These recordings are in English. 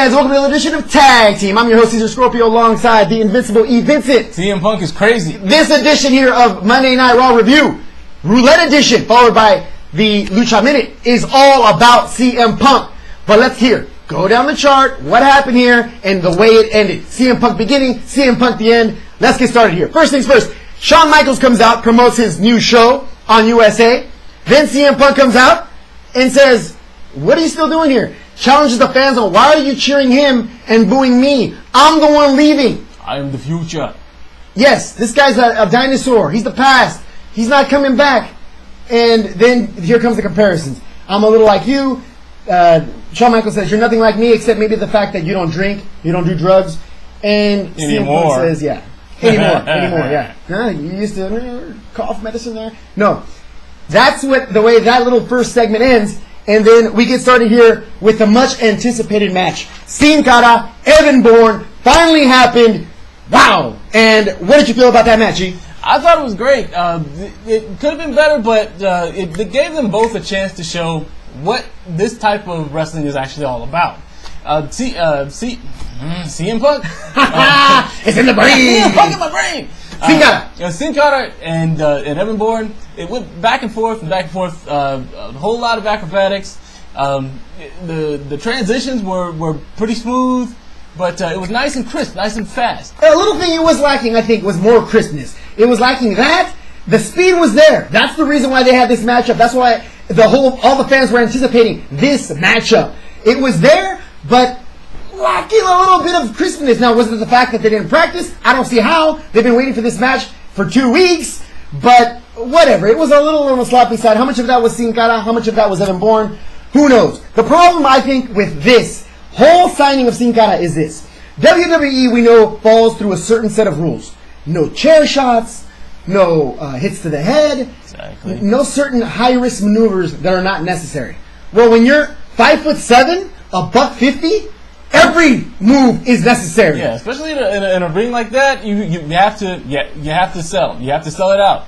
guys, welcome to another edition of Tag Team. I'm your host, Cesar Scorpio, alongside the invincible E. Vincent. CM Punk is crazy. This edition here of Monday Night Raw Review, Roulette edition, followed by the Lucha Minute, is all about CM Punk. But let's go down the chart, what happened here, and the way it ended. CM Punk beginning, CM Punk the end. Let's get started here. First things first, Shawn Michaels comes out, promotes his new show on USA. Then CM Punk comes out and says, what are you still doing here? Challenges the fans on why are you cheering him and booing me? I'm the one leaving. I am the future. Yes, this guy's a dinosaur. He's the past. He's not coming back. And then here comes the comparisons. I'm a little like you. Shawn Michaels says, you're nothing like me except maybe the fact that you don't drink, you don't do drugs. And CM Punk says, yeah. Anymore, yeah. No, you used to cough medicine there. No. That's the way that little first segment ends. And then we get started here with the much anticipated match. Sin Cara, Evan Bourne, finally happened. Wow. And what did you feel about that match, G? I thought it was great. It could have been better, but it gave them both a chance to show what this type of wrestling is actually all about. CM Punk. It's in the brain. CM Punk in my brain. Sin Cara. Sin Cara and Evan Bourne, it went back and forth, a whole lot of acrobatics. The transitions were pretty smooth, but it was nice and crisp, nice and fast. A little thing it was lacking, I think, was more crispness. It was lacking that. The speed was there. That's the reason why they had this matchup. That's why all the fans were anticipating this matchup. It was there, but lacking a little bit of crispness. Now, was it the fact that they didn't practice? I don't see how. They've been waiting for this match for 2 weeks, but whatever. It was a little on the sloppy side. How much of that was Sin Cara? How much of that was Evan Bourne? Who knows? The problem, I think, with this whole signing of Sin Cara is this. WWE, we know, falls through a certain set of rules. No chair shots, no hits to the head, exactly. No certain high-risk maneuvers that are not necessary. Well, when you're 5'7", $150, every move is necessary. Yeah, especially in a ring like that, you have to sell. You have to sell it out.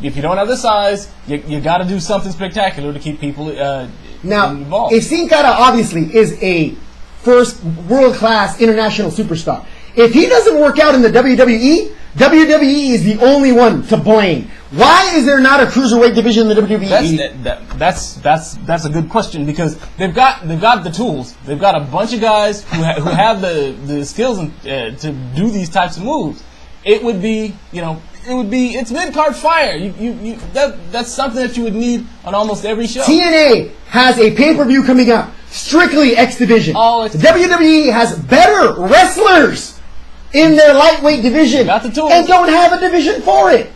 If you don't have the size, you got to do something spectacular to keep people involved. If Sin Cara obviously is a first world-class international superstar, if he doesn't work out in the WWE is the only one to blame. Why is there not a cruiserweight division in the WWE? That's a good question, because they've got the tools. They've got a bunch of guys who have the skills to do these types of moves. It's mid-card fire. That's something that you would need on almost every show. TNA has a pay-per-view coming up, strictly X division. WWE has better wrestlers in their lightweight division, got the tools, and don't have a division for it.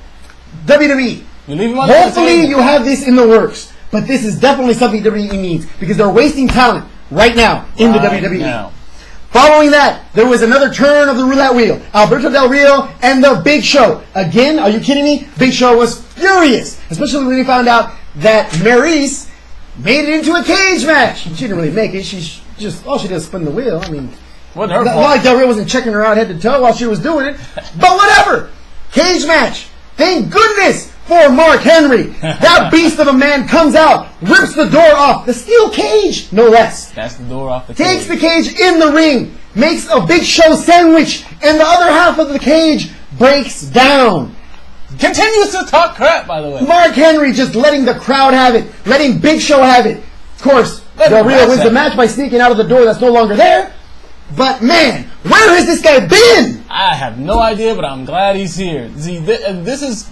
WWE. Hopefully you have this in the works, but this is definitely something WWE needs, because they're wasting talent right now in the WWE. Following that, there was another turn of the roulette wheel. Alberto Del Rio and the Big Show. Again, are you kidding me? Big Show was furious, especially when he found out that Maryse made it into a cage match. She didn't really make it. All she did was spin the wheel. I mean, like Del Rio wasn't checking her out head to toe while she was doing it. But whatever. Cage match. Thank goodness for Mark Henry. That beast of a man comes out, rips the door off. The steel cage, no less. That's the door off the cage. Takes the cage in the ring, makes a Big Show sandwich, and the other half of the cage breaks down. Continues to talk crap, by the way. Mark Henry just letting the crowd have it, letting Big Show have it. Of course, Del Rio wins the match by sneaking out of the door that's no longer there. But man, where has this guy been? I have no idea, but I'm glad he's here. See, this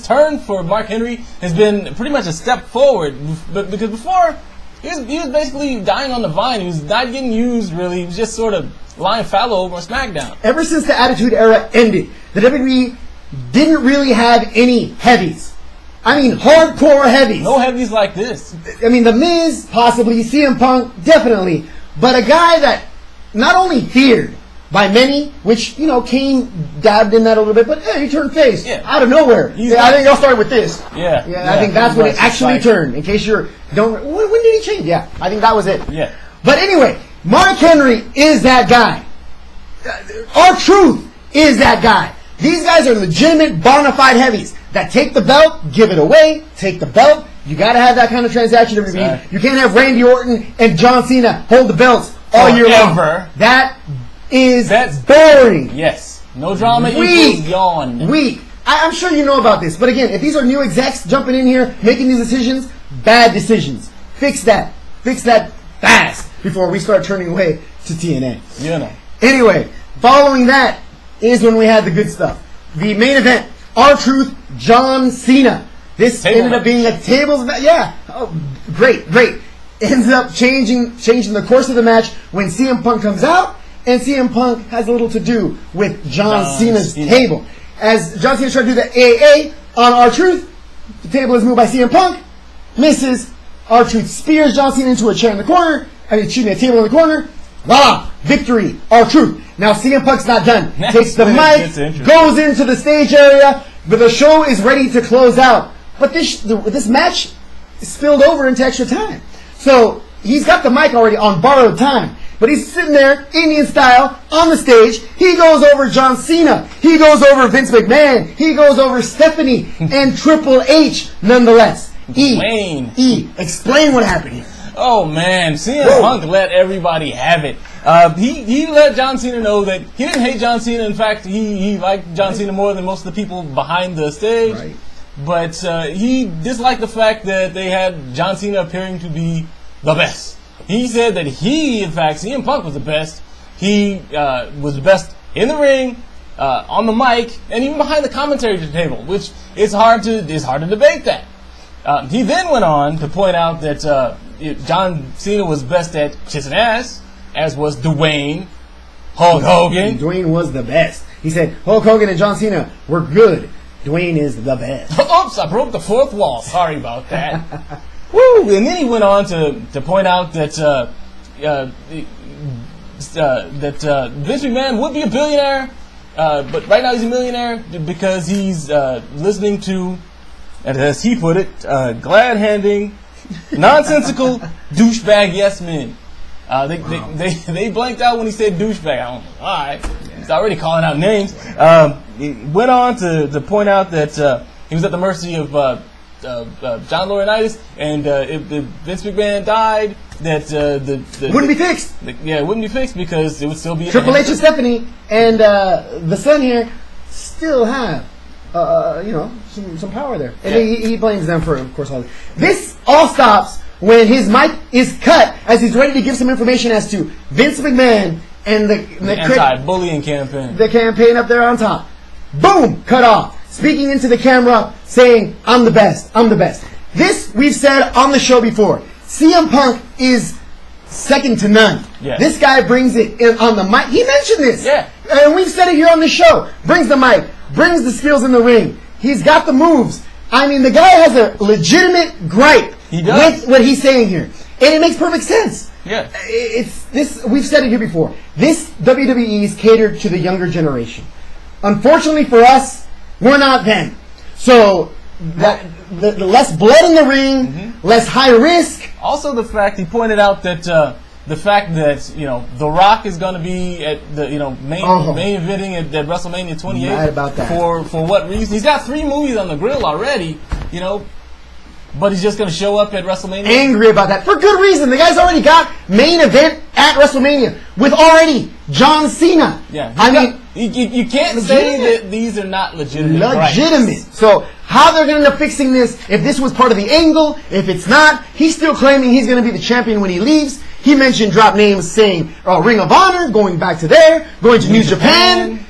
turn for Mark Henry has been pretty much a step forward. But because before he was basically dying on the vine. He was not getting used really. He was just sort of lying fallow over on SmackDown. Ever since the Attitude Era ended, the WWE didn't really have any heavies. I mean, hardcore heavies. No heavies like this. I mean, The Miz, possibly. CM Punk, definitely. But a guy that not only feared by many, which, Kane dabbed in that a little bit, but hey, he turned face out of nowhere. I think I'll start with this. Yeah, I think that's when it actually turned. In case when did he change? Yeah, I think that was it. Yeah. But anyway, Mark Henry is that guy. R-Truth is that guy. These guys are legitimate bona fide heavies that take the belt, give it away, take the belt. You got to have that kind of transaction. Exactly. You can't have Randy Orton and John Cena hold the belts all year long. That's boring. Yes. No drama equals yawn. Weak. I'm sure you know about this, but again, if these are new execs jumping in here, making these decisions, bad decisions. Fix that. Fix that fast before we start turning away to TNA. You know. Anyway, following that is when we had the good stuff. The main event, R-Truth, John Cena. This ended up being a tables match. Yeah. Oh, great. Ends up changing the course of the match when CM Punk comes out, and CM Punk has a little to do with John Cena's table. As John Cena tried to do the AA on R-Truth, the table is moved by CM Punk, misses. R-Truth spears John Cena into a chair in the corner. A table in the corner. Voila! Victory. R-Truth. Now CM Punk's not done. Takes the mic, goes into the stage area, but the show is ready to close out. But this match spilled over into extra time. So he's got the mic already on borrowed time. But he's sitting there, Indian style, on the stage. He goes over John Cena. He goes over Vince McMahon. He goes over Stephanie and Triple H, nonetheless. Explain what happened here. Oh, man. CM Punk let everybody have it. He let John Cena know that he didn't hate John Cena. In fact, he liked John Cena more than most of the people behind the stage. Right. But he disliked the fact that they had John Cena appearing to be the best. He said that in fact, CM Punk was the best. He was the best in the ring, on the mic, and even behind the commentary table, which it's hard to debate that. He then went on to point out that John Cena was best at kissing ass, as was Dwayne, Hulk Hogan. Dwayne was the best. He said Hulk Hogan and John Cena were good. Dwayne is the best. Oops, I broke the fourth wall. Sorry about that. Woo! And then he went on to point out that Vince McMahon would be a billionaire, but right now he's a millionaire because he's listening to, as he put it, glad-handing, nonsensical douchebag yes men. They blanked out when he said douchebag. I don't know why. He's already calling out names. He went on to point out that he was at the mercy of John Laurinaitis, and if Vince McMahon died, that wouldn't be fixed. It wouldn't be fixed because it would still be Triple H and Stephanie and the son here still have some power there, and he blames them for, of course, all this. This all stops when his mic is cut as he's ready to give some information as to Vince McMahon and the anti-bullying campaign. The campaign up there on top. Boom! Cut off. Speaking into the camera, saying, I'm the best. I'm the best. This we've said on the show before. CM Punk is second to none. Yes. This guy brings it in on the mic. He mentioned this. Yeah. And we've said it here on the show. Brings the mic. Brings the skills in the ring. He's got the moves. I mean, the guy has a legitimate gripe with what he's saying here. And it makes perfect sense. Yeah. It's this. We've said it here before. This WWE is catered to the younger generation. Unfortunately for us, we're not them. So the less blood in the ring, less high risk. Also, the fact he pointed out that the fact that The Rock is going to be at the main eventing at WrestleMania 28. Mad about that. For what reason? He's got 3 movies on the grill already. But he's just going to show up at WrestleMania? Angry about that. For good reason. The guy's already got main event at WrestleMania with already John Cena. Yeah. I mean, you can't say that these are not legitimate. Rights. So how they're going to end up fixing this, if this was part of the angle, if it's not, he's still claiming he's going to be the champion when he leaves. He mentioned drop names saying Ring of Honor, going back to there, going to New Japan.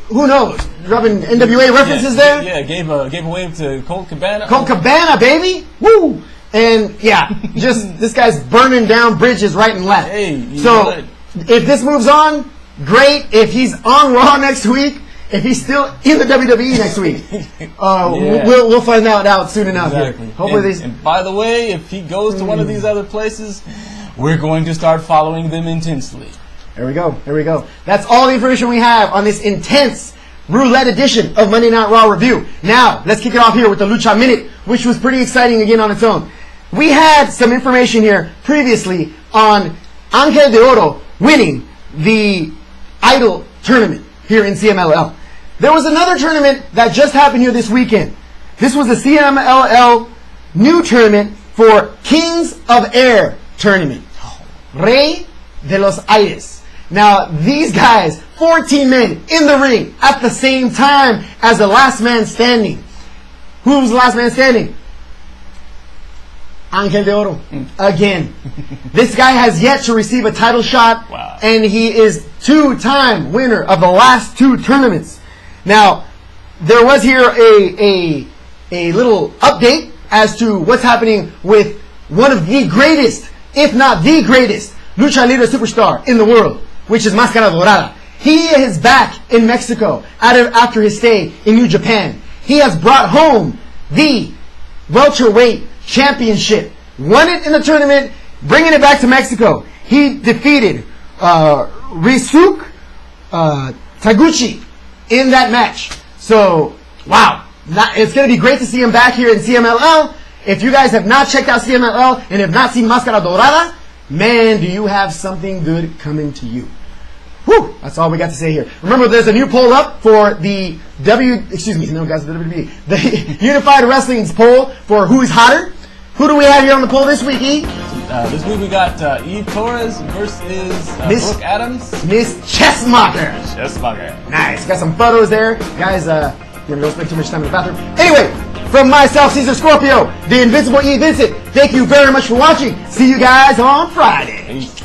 Who knows? Dropping NWA references there. Yeah, gave a wave to Colt Cabana. Colt Cabana, baby! Woo! And just this guy's burning down bridges right and left. Hey, so if this moves on, great. If he's on Raw next week, if he's still in the WWE next week, we'll find out soon enough. Exactly. Here. Hopefully, and by the way, if he goes to one of these other places, we're going to start following them intensely. There we go. That's all the information we have on this intense Roulette edition of Monday Night Raw Review. Now, let's kick it off here with the Lucha Minute, which was pretty exciting again on its own. We had some information here previously on Ángel de Oro winning the Idol tournament here in CMLL. There was another tournament that just happened here this weekend. This was the CMLL new tournament for Kings of Air tournament. Rey de los Aires. Now, these guys, 14 men in the ring at the same time as the last man standing. Who was the last man standing? Ángel de Oro. Again. This guy has yet to receive a title shot. Wow. And he is 2-time winner of the last 2 tournaments. Now, there was here a little update as to what's happening with one of the greatest, if not the greatest, Lucha Libre superstar in the world, which is Máscara Dorada. He is back in Mexico after his stay in New Japan. He has brought home the welterweight championship. Won it in the tournament, bringing it back to Mexico. He defeated Risuke Taguchi in that match. So, wow. It's going to be great to see him back here in CMLL. If you guys have not checked out CMLL and have not seen Máscara Dorada, man, do you have something good coming to you. Whew, that's all we got to say here. Remember, there's a new poll up for the WWE, the Unified Wrestling's poll for who's hotter. Who do we have here on the poll this week, E? This week we got Eve Torres versus Brooke Adams. Miss Chessmacher. Nice. Got some photos there. Guys, don't spend too much time in the bathroom. Anyway, from myself, Cesar Scorpio, the Invisible E. Vincent, thank you very much for watching. See you guys on Friday. Peace.